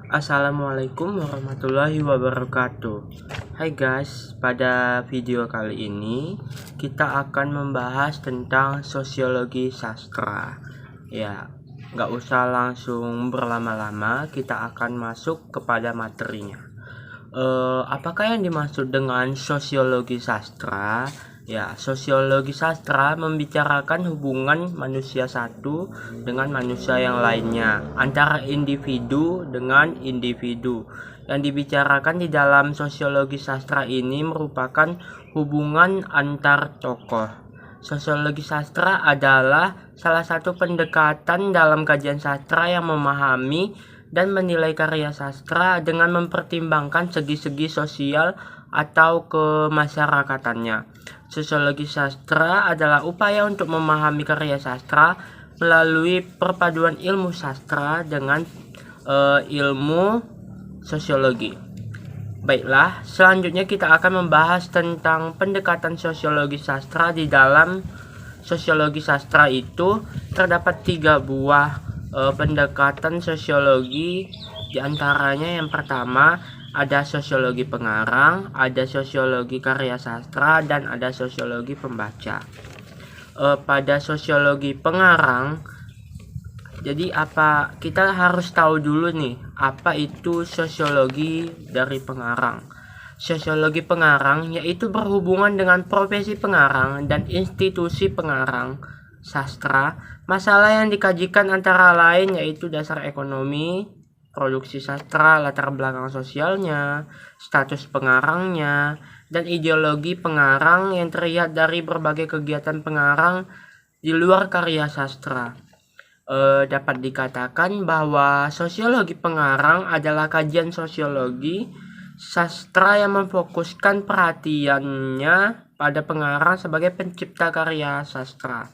Assalamualaikum warahmatullahi wabarakatuh. Hai guys, pada video kali ini kita akan membahas tentang sosiologi sastra. Ya, nggak usah langsung berlama-lama, kita akan masuk kepada materinya. Apakah yang dimaksud dengan sosiologi sastra? Ya, sosiologi sastra membicarakan hubungan manusia satu dengan manusia yang lainnya, antara individu dengan individu. Yang dibicarakan di dalam sosiologi sastra ini merupakan hubungan antar tokoh. Sosiologi sastra adalah salah satu pendekatan dalam kajian sastra yang memahami dan menilai karya sastra dengan mempertimbangkan segi-segi sosial atau kemasyarakatannya. Sosiologi sastra adalah upaya untuk memahami karya sastra melalui perpaduan ilmu sastra dengan ilmu sosiologi. Baiklah, selanjutnya kita akan membahas tentang pendekatan sosiologi sastra. Di dalam sosiologi sastra itu terdapat 3 buah pendekatan sosiologi. Di antaranya yang pertama ada sosiologi pengarang, ada sosiologi karya sastra, dan ada sosiologi pembaca. Pada sosiologi pengarang, jadi kita harus tahu dulu nih, apa itu sosiologi dari pengarang. Sosiologi pengarang yaitu berhubungan dengan profesi pengarang dan institusi pengarang sastra. Masalah yang dikajikan antara lain yaitu dasar ekonomi, produksi sastra, latar belakang sosialnya, status pengarangnya, dan ideologi pengarang yang terlihat dari berbagai kegiatan pengarang di luar karya sastra. Dapat dikatakan bahwa sosiologi pengarang adalah kajian sosiologi sastra yang memfokuskan perhatiannya pada pengarang sebagai pencipta karya sastra.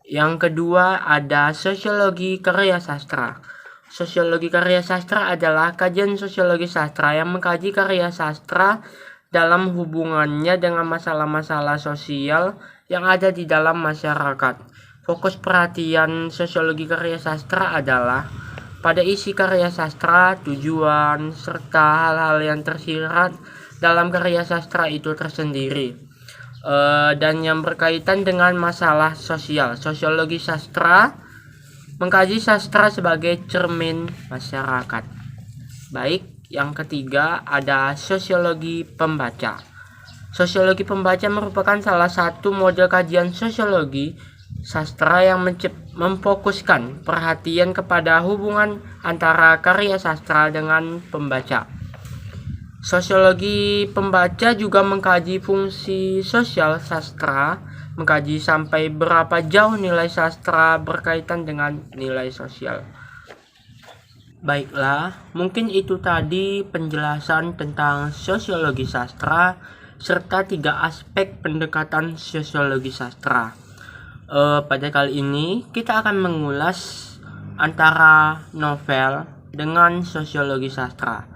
Yang kedua ada sosiologi karya sastra. Sosiologi karya sastra adalah kajian sosiologi sastra yang mengkaji karya sastra dalam hubungannya dengan masalah-masalah sosial yang ada di dalam masyarakat. Fokus perhatian sosiologi karya sastra adalah pada isi karya sastra, tujuan, serta hal-hal yang tersirat dalam karya sastra itu tersendiri, dan yang berkaitan dengan masalah sosial. Sosiologi sastra mengkaji sastra sebagai cermin masyarakat. Baik, yang ketiga ada sosiologi pembaca. Sosiologi pembaca merupakan salah satu model kajian sosiologi sastra yang memfokuskan perhatian kepada hubungan antara karya sastra dengan pembaca. Sosiologi pembaca juga mengkaji fungsi sosial sastra, mengkaji sampai berapa jauh nilai sastra berkaitan dengan nilai sosial. Baiklah, mungkin itu tadi penjelasan tentang sosiologi sastra serta 3 aspek pendekatan sosiologi sastra. Pada kali ini kita akan mengulas antara novel dengan sosiologi sastra.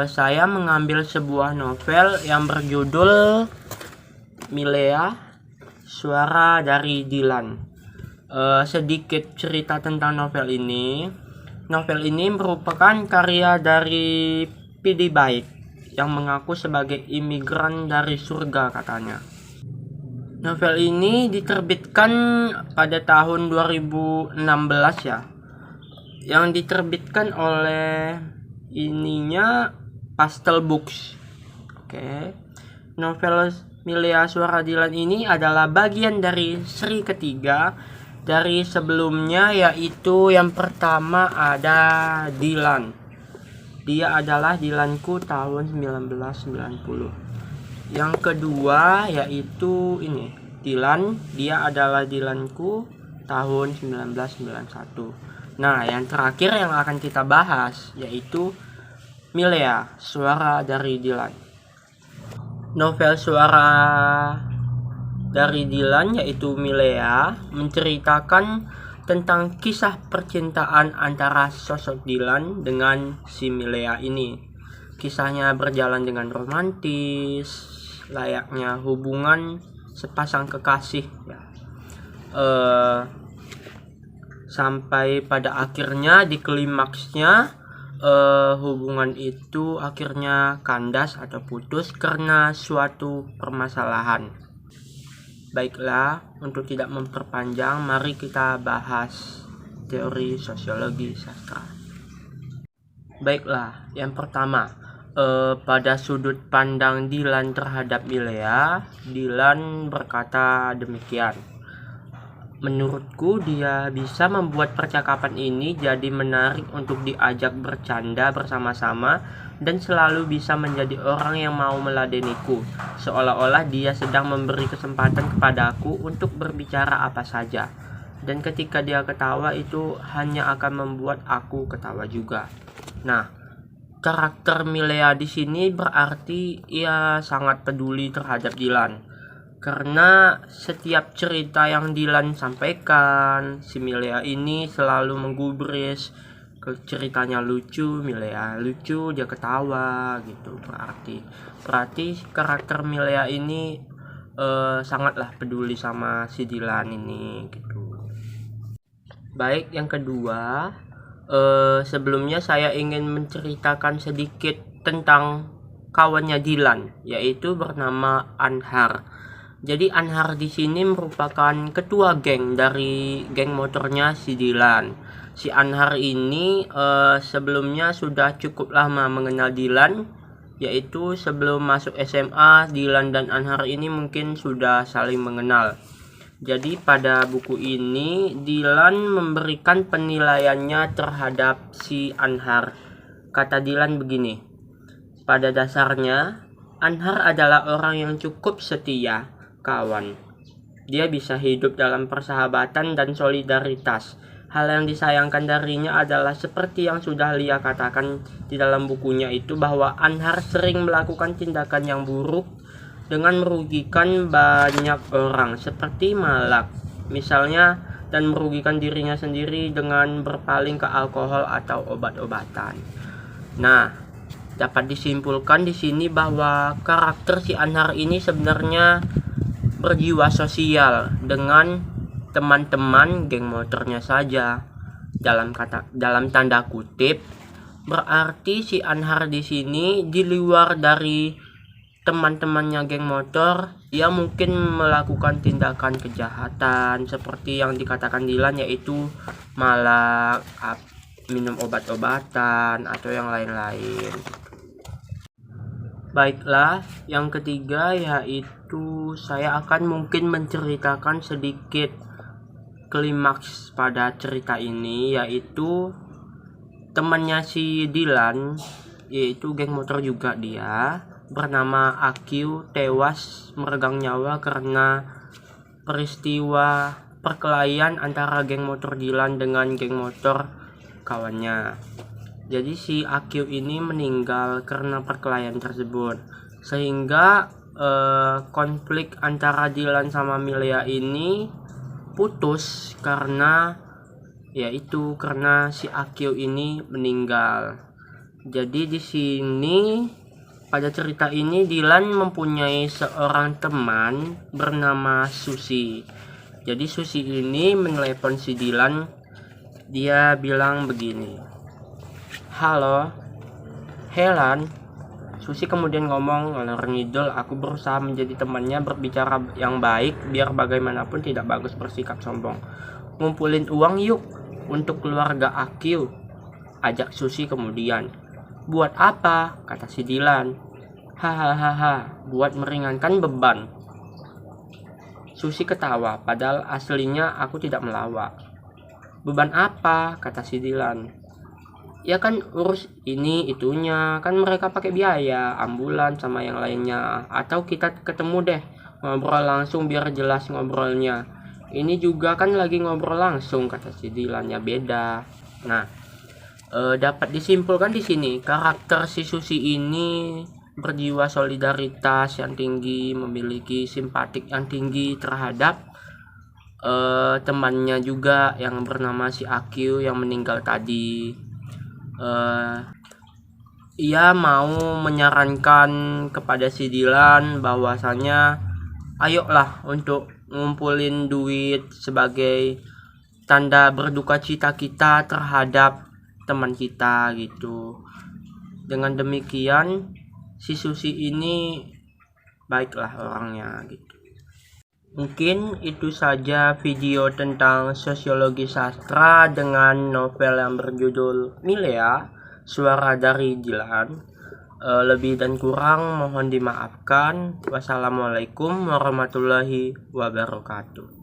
Saya mengambil sebuah novel yang berjudul Milea, Suara dari Dylan. Sedikit cerita tentang novel ini. Novel ini merupakan karya dari P.D. Baik yang mengaku sebagai imigran dari surga katanya. Novel ini diterbitkan pada tahun 2016 ya. Yang diterbitkan oleh Pastel Books. Oke. Novel Milea Suara Dylan ini adalah bagian dari seri ketiga dari sebelumnya, yaitu yang pertama ada Dylan. Dia adalah Dylanku tahun 1990. Yang kedua yaitu ini, Dylan, dia adalah Dylanku tahun 1991. Nah, yang terakhir yang akan kita bahas yaitu Milea, Suara dari Dylan. Novel Suara dari Dylan yaitu Milea menceritakan tentang kisah percintaan antara sosok Dylan dengan si Milea ini. Kisahnya berjalan dengan romantis, layaknya hubungan sepasang kekasih ya. Sampai pada akhirnya di klimaksnya hubungan itu akhirnya kandas atau putus karena suatu permasalahan. Baiklah, untuk tidak memperpanjang, mari kita bahas teori sosiologi sastra. Baiklah, yang pertama, pada sudut pandang Dylan terhadap Milea, Dylan berkata demikian. Menurutku dia bisa membuat percakapan ini jadi menarik untuk diajak bercanda bersama-sama dan selalu bisa menjadi orang yang mau meladeniku, seolah-olah dia sedang memberi kesempatan kepadaku untuk berbicara apa saja. Dan ketika dia ketawa itu hanya akan membuat aku ketawa juga. Nah, karakter Milea di sini berarti ia sangat peduli terhadap Dylan. Karena setiap cerita yang Dylan sampaikan, si Milea ini selalu menggubris. Ceritanya lucu, Milea lucu, dia ketawa gitu. Berarti karakter Milea ini sangatlah peduli sama si Dylan ini gitu. Baik, yang kedua, sebelumnya saya ingin menceritakan sedikit tentang kawannya Dylan, yaitu bernama Anhar. Jadi Anhar di sini merupakan ketua geng dari geng motornya si Dylan. Si Anhar ini sebelumnya sudah cukup lama mengenal Dylan, yaitu sebelum masuk SMA, Dylan dan Anhar ini mungkin sudah saling mengenal. Jadi pada buku ini Dylan memberikan penilaiannya terhadap si Anhar. Kata Dylan begini, pada dasarnya Anhar adalah orang yang cukup setia kawan. Dia bisa hidup dalam persahabatan dan solidaritas. Hal yang disayangkan darinya adalah seperti yang sudah Lia katakan di dalam bukunya itu, bahwa Anhar sering melakukan tindakan yang buruk dengan merugikan banyak orang seperti malak misalnya, dan merugikan dirinya sendiri dengan berpaling ke alkohol atau obat-obatan. Nah, dapat disimpulkan di sini bahwa karakter si Anhar ini sebenarnya berjiwa sosial dengan teman-teman geng motornya saja. Dalam tanda kutip, berarti si Anhar di sini di luar dari teman-temannya geng motor, ia mungkin melakukan tindakan kejahatan seperti yang dikatakan Dylan, yaitu malak, minum obat-obatan atau yang lain-lain. Baiklah, yang ketiga yaitu saya akan mungkin menceritakan sedikit klimaks pada cerita ini, yaitu temannya si Dylan, yaitu geng motor juga dia, bernama Akyu, tewas meregang nyawa karena peristiwa perkelahian antara geng motor Dylan dengan geng motor kawannya. Jadi si Akyu ini meninggal karena perkelahian tersebut, sehingga konflik antara Dylan sama Milea ini putus karena si Akyu ini meninggal. Jadi di sini pada cerita ini Dylan mempunyai seorang teman bernama Susi. Jadi Susi ini menelepon si Dylan, dia bilang begini, "Halo, Helan." Susi kemudian ngomong ngalor ngidul, "Aku berusaha menjadi temannya, berbicara yang baik, biar bagaimanapun tidak bagus bersikap sombong. Ngumpulin uang yuk untuk keluarga Akyu," ajak Susi kemudian. "Buat apa?" kata si Dylan. "Hahaha, buat meringankan beban." Susi ketawa, padahal aslinya aku tidak melawak. "Beban apa?" kata si Dylan. "Ya kan urus ini itunya, kan mereka pakai biaya, ambulan sama yang lainnya. Atau kita ketemu deh, ngobrol langsung biar jelas ngobrolnya. Ini juga kan lagi ngobrol langsung," kata si Dylan. "Ya beda." Nah, dapat disimpulkan di sini karakter si Susi ini berjiwa solidaritas yang tinggi, memiliki simpatik yang tinggi terhadap temannya juga yang bernama si Akyu yang meninggal tadi. Ia mau menyarankan kepada si Dylan bahwasanya ayolah untuk ngumpulin duit sebagai tanda berduka cita kita terhadap teman kita gitu. Dengan demikian si Susi ini baiklah orangnya gitu. Mungkin itu saja video tentang sosiologi sastra dengan novel yang berjudul Milea, Suara dari Dilan. Lebih dan kurang mohon dimaafkan. Wassalamualaikum warahmatullahi wabarakatuh.